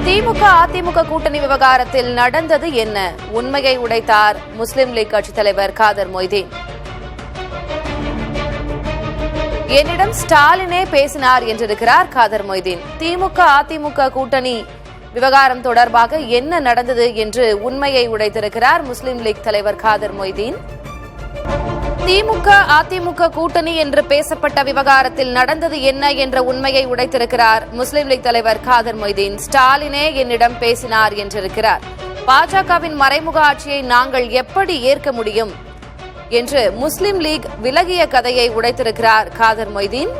திமுக அதிமுக கூட்டணி விவகாரத்தில் நடந்தது என்ன? உண்மையை உடைத்தார் முஸ்லிம் லீக் கட்சித் தலைவர் காதர் மொய்தீன். என்னிடம் ஸ்டாலினே பேசினார் என்றிருக்கிறார் காதர் மொய்தீன். திமுக அதிமுக கூட்டணி விவகாரம் தொடர்பாக என்ன நடந்தது என்று உண்மையை உடைத்திருக்கிறார் முஸ்லிம் லீக் தலைவர் காதர் மொய்தீன். திமுக அதிமுக கூட்டணி என்று பேசப்பட்ட விவகாரத்தில் நடந்தது என்ன என்ற உண்மையை உடைத்திருக்கிறார் முஸ்லிம் லீக் தலைவர் காதர் மொய்தீன். ஸ்டாலினே என்னிடம் பேசினார் என்றிருக்கிறார். பாஜகவின் மறைமுக ஆட்சியை நாங்கள் எப்படி ஏற்க முடியும் என்று முஸ்லிம் லீக் விலகிய கதையை உடைத்திருக்கிறார் காதர் மொய்தீன்.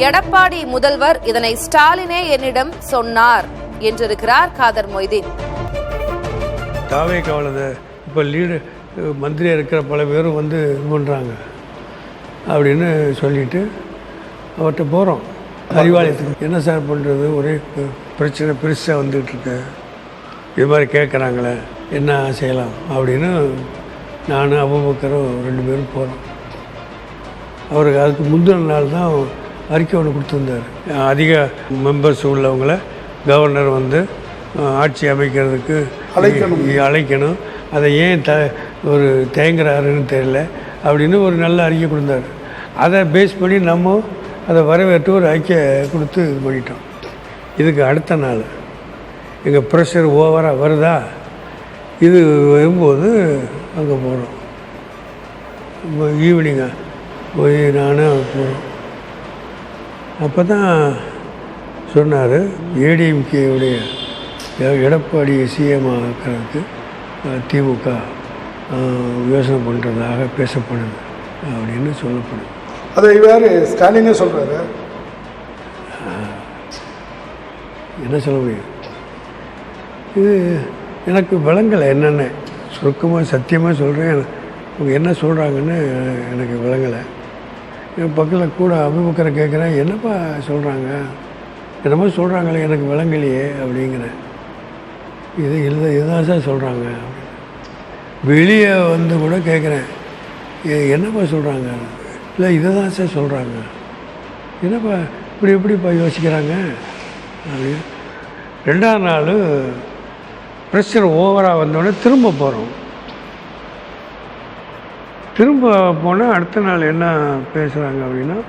எடப்பாடி முதல்வர் இதனை ஸ்டாலினே என்னிடம் சொன்னார் என்றிருக்கிறார் காதர் மொய்தீன். மந்திரியாக இருக்கிற பல பேரும் வந்து இது பண்ணுறாங்க அப்படின்னு சொல்லிட்டு அவர்கிட்ட போகிறோம். அறிவாலயத்துக்கு என்ன சார் பண்ணுறது, ஒரே பிரச்சனை பெருசாக வந்துகிட்ருக்கு, இது மாதிரி கேட்குறாங்களே, என்ன செய்யலாம் அப்படின்னு நானும் அபூபக்கரும் 2 பேரும் போகிறோம். அவருக்கு அதுக்கு முந்தின நாள் தான் அறிக்கை ஒன்று கொடுத்துருந்தார். அதிக மெம்பர்ஸ் உள்ளவங்களை கவர்னர் வந்து ஆட்சி அமைக்கிறதுக்கு அழைக்கணும், அதை ஏன் ஒரு தேங்குறாருன்னு தெரியல அப்படின்னு ஒரு நல்ல அறிக்கை கொடுத்தாரு. அதை பேஸ் பண்ணி நம்ம அதை வரவேற்று ஒரு அறிக்கை கொடுத்து இது பண்ணிட்டோம். இதுக்கு அடுத்த நாள் எங்கள் ப்ரெஷர் ஓவராக வருதா, இது வரும்போது அங்கே போகிறோம். ஈவினிங்காக போய் நானும் போகிறோம். அப்போ தான் சொன்னார், ஏடிஎம்கேவுடைய எடப்பாடி சிஎம் ஆக்கிறதுக்கு திமுக யோசனை பண்ணுறதாக பேசப்படுது அப்படின்னு சொல்லப்படுது. அதை வேறு ஸ்டாலினே சொல்கிறாரு. என்ன சொல்ல முடியும், இது எனக்கு விளங்கலை. என்னென்ன சுருக்கமாக சத்தியமாக சொல்கிறேன், அவங்க என்ன சொல்கிறாங்கன்னு எனக்கு விளங்கலை. என் பக்கத்தில் கூட அபூபக்கரை கேட்குறேன், என்னப்பா சொல்கிறாங்க, என்னமோ சொல்கிறாங்களே எனக்கு விளங்கலையே அப்படிங்கிறேன். இதுதான் சார் சொல்கிறாங்க. வெளியே வந்து கூட கேட்குறேன், என்னப்பா சொல்கிறாங்க, இல்லை இதை தான் சார் சொல்கிறாங்க, என்னப்பா எப்படிப்பா யோசிக்கிறாங்க அப்படின்னு. 2ஆம் நாள் ப்ரெஷர் ஓவராக வந்தோடனே திரும்ப போகிறோம். திரும்ப போனால் அடுத்த நாள் என்ன பேசுகிறாங்க அப்படின்னா,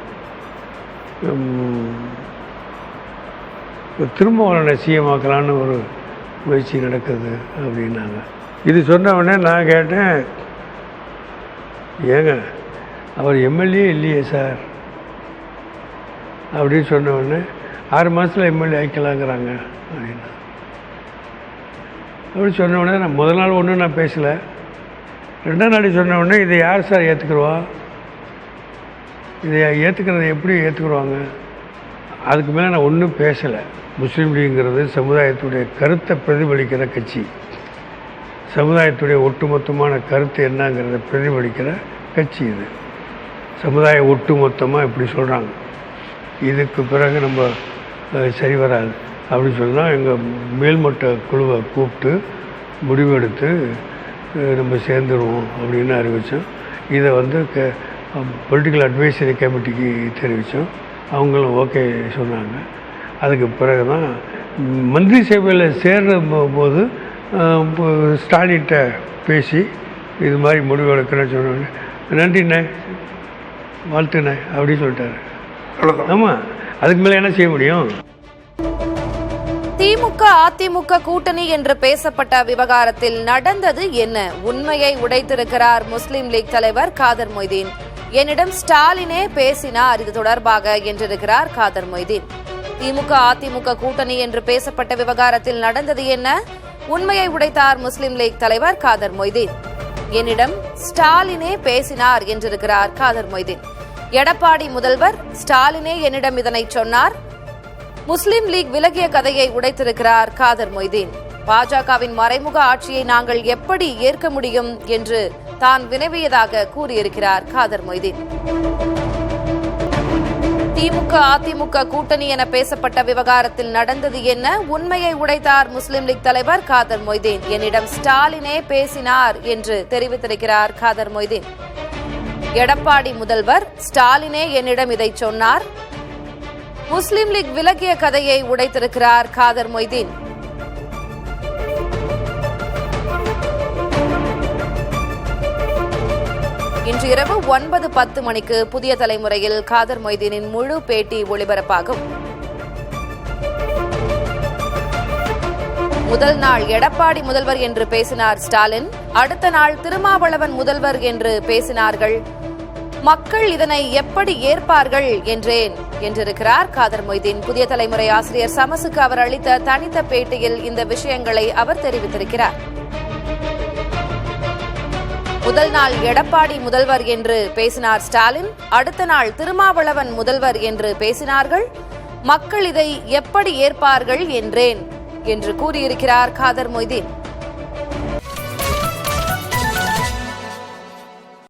திரும்ப அவரை சிஎம் ஆக்கலான்னு ஒரு முயற்சி நடக்குது அப்படின்னாங்க. இது சொன்ன உடனே நான் கேட்டேன், ஏங்க அவர் எம்எல்ஏ இல்லையே சார் அப்படின்னு சொன்ன உடனே 6 மாதத்தில் எம்எல்ஏ ஆக்கலாங்கிறாங்க அப்படின்னா. அப்படி சொன்ன உடனே நான் முதல் நாள் ஒன்றும் நான் பேசலை. 2ஆம் நாள் சொன்ன உடனே இதை யார் சார் ஏற்றுக்குருவா, இதை ஏற்றுக்கிறத எப்படி ஏற்றுக்குருவாங்க, அதுக்கு மேலே நான் ஒன்றும் பேசலை. முஸ்லீம் லீக்ங்கிறது சமுதாயத்துடைய கருத்தை பிரதிபலிக்கிற கட்சி, சமுதாயத்துடைய ஒட்டுமொத்தமான கருத்து என்னங்கிறத பிரதிபலிக்கிற கட்சி. இது சமுதாய ஒட்டுமொத்தமாக இப்படி சொல்கிறாங்க, இதுக்கு பிறகு நம்ம சரி வராது அப்படின்னு சொன்னால் எங்கள் மேல்மட்ட குழுவை கூப்பிட்டு முடிவெடுத்து நம்ம சேர்ந்துருவோம் அப்படின்னு அறிவித்தோம். இதை வந்து பொலிட்டிக்கல் அட்வைசரி கமிட்டிக்கு தெரிவித்தோம். அவங்களும் ஓகே சொன்னாங்க. அதுக்கு பிறகு தான் மந்திரி சபையில் சேர்ற போது ஸ்டாலின்கிட்ட பேசி இது மாதிரி முடிவு எடுக்கிறேன்னு சொன்னோன்னே, நன்றிண்ணே வாழ்த்துண்ணே அப்படின்னு சொல்லிட்டாரு. ஆமாம், அதுக்கு மேலே என்ன செய்ய முடியும். திமுக அதிமுக கூட்டணி என்று பேசப்பட்ட விவகாரத்தில் நடந்தது என்ன? உண்மையை உடைத்திருக்கிறார் முஸ்லிம் லீக் தலைவர் காதர் மொய்தீன். என்னிடம் ஸ்டாலினே பேசினார் இது தொடர்பாக என்றிருக்கிறார் காதர் மொய்தீன். திமுக அதிமுக கூட்டணி என்று பேசப்பட்ட விவகாரத்தில் நடந்தது என்ன? உண்மையை உடைத்தார் முஸ்லிம் லீக் தலைவர் காதர் மொய்தீன். என்னிடம் ஸ்டாலினே பேசினார் என்றிருக்கிறார் காதர் மொய்தீன். எடப்பாடி முதல்வர் ஸ்டாலினே என்னிடம் இதனை சொன்னார். முஸ்லிம் லீக் விலகிய கதையை உடைத்திருக்கிறார் காதர் மொய்தீன். பாஜகவின் மறைமுக ஆட்சியை நாங்கள் எப்படி ஏற்க முடியும் என்று தான் வினவியதாக கூறியிருக்கிறார் காதர் மொய்தீன். திமுக அதிமுக கூட்டணி என பேசப்பட்ட விவகாரத்தில் நடந்தது என்ன? உண்மையை உடைத்தார் முஸ்லிம் லீக் தலைவர் காதர் மொய்தீன். என்னிடம் ஸ்டாலினே பேசினார் என்று தெரிவித்திருக்கிறார் காதர் மொய்தீன். எடப்பாடி முதல்வர் ஸ்டாலினே என்னிடம் இதை சொன்னார். முஸ்லிம் லீக் விலகிய கதையை உடைத்திருக்கிறார் காதர் மொய்தீன். இன்று இரவு 9:10 மணிக்கு புதிய தலைமுறையில் காதர் மொய்தீனின் முழு பேட்டி ஒளிபரப்பாகும். முதல் நாள் எடப்பாடி முதல்வர் என்று பேசினார் ஸ்டாலின், அடுத்த நாள் திருமாவளவன் முதல்வர் என்று பேசினார்கள். மக்கள் இதனை எப்படி ஏற்பார்கள் என்றேன் என்றிருக்கிறார் காதர் மொய்தீன். புதிய தலைமுறை ஆசிரியர் சமசுக்கு அவர் அளித்த தனித்த பேட்டியில் இந்த விஷயங்களை அவர் தெரிவித்திருக்கிறார். முதல் நாள் எடப்பாடி முதல்வர் என்று பேசினார் ஸ்டாலின், அடுத்த நாள் திருமாவளவன் முதல்வர் என்று பேசினார்கள். மக்கள் இதை எப்படி ஏற்பார்கள் என்றேன் என்று கூறியிருக்கிறார் காதர் மொய்தீன்.